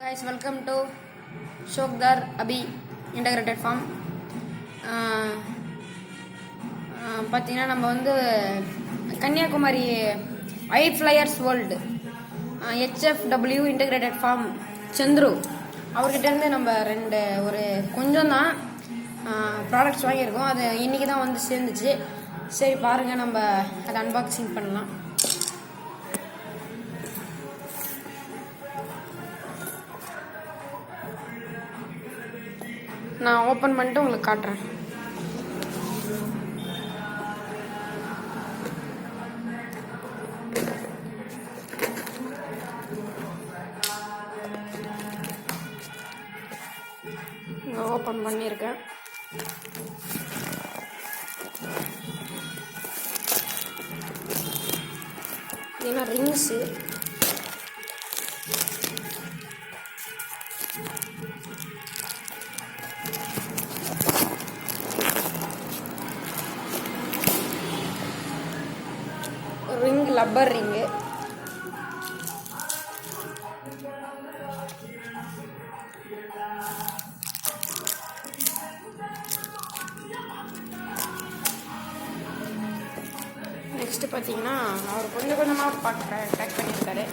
Guys, welcome to Shokdar Abhi Integrated Farm. பார்த்தீங்கன்னா நம்ம வந்து Kanyakumari white flyers world H.f.w integrated farm Chandru அவர்கிட்டேருந்து நம்ம ஒரு கொஞ்சம் தான் ப்ராடக்ட்ஸ் வாங்கியிருக்கோம். அது இன்றைக்கி தான் வந்து சேர்ந்துச்சு. சரி பாருங்கள், நம்ம அதை அன்பாக்சிங் பண்ணலாம். நான் ஓப்பன் பண்ணிட்டு உங்களுக்கு காட்டுறேன். ஓப்பன் பண்ணியிருக்கேன். ஏன்னா ரிங்ஸு ரப்பர் ரிங்கு, நெக்ஸ்ட் பார்த்தீங்கன்னா அவர் கொஞ்சம் கொஞ்சமாக பேக் பண்ணியிருக்காரு.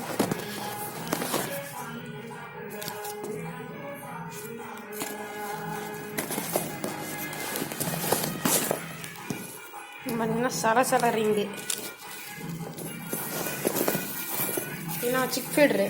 பார்த்தீங்கன்னா சலசல ரிங்கு, சிக் ஃபீடரு,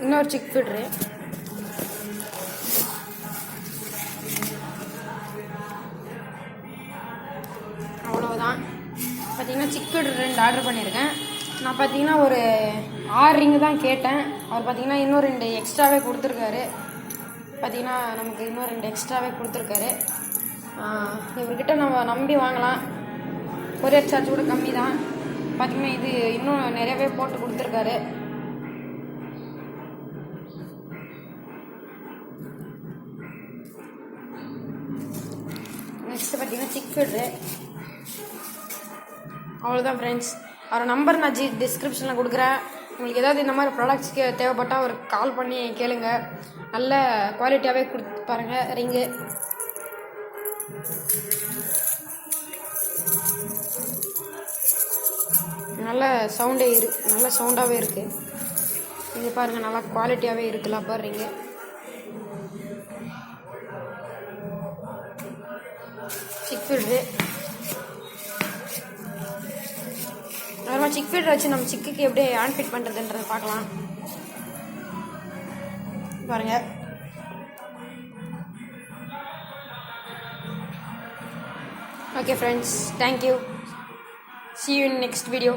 இன்னொரு சிக் ஃபீடரு, அவ்வளோதான். பார்த்தீங்கன்னா சிக் ஃபீடர் 2 ஆர்டர் பண்ணியிருக்கேன். நான் பார்த்தீங்கன்னா ஒரு 6 ரிங்கு தான் கேட்டேன். அவர் பார்த்தீங்கன்னா இன்னும் 2 எக்ஸ்ட்ராவே கொடுத்துருக்காரு. பார்த்தீங்கன்னா நமக்கு இன்னும் 2 எக்ஸ்ட்ராவே கொடுத்துருக்காரு. இவர்கிட்ட நம்ம நம்பி வாங்கலாம். கொரியர் சார்ஜ் கூட கம்மி தான். பார்த்தீங்கன்னா இது இன்னும் நிறையவே போட்டு கொடுத்துருக்காரு. நெக்ஸ்ட்டு பார்த்தீங்கன்னா சிக் ஃபீடரு. அவ்வளோதான் ஃப்ரெண்ட்ஸ். அவர் நம்பர் நான் டிஸ்கிரிப்ஷனில் கொடுக்குறேன். உங்களுக்கு ஏதாவது இந்த மாதிரி ப்ராடக்ட்ஸ்க்கு தேவைப்பட்டால் ஒரு கால் பண்ணி கேளுங்க. நல்ல குவாலிட்டியாகவே கொடுத்து பாருங்கள். ரிங்கு நல்ல சவுண்டாகவே இருக்குது. இது பாருங்கள், நல்லா குவாலிட்டியாகவே இருக்குது லப்பர் ரிங்கு. சிக் ஃபீடரு, அப்புறமா சிக் ஃபீடர் வச்சு நம்ம சிக்குக்கு எப்படி ஹேண்ட் ஃபிட் பண்ணுறதுன்றதை பார்க்கலாம். பாருங்கள். Okay friends, thank you. See you in next video.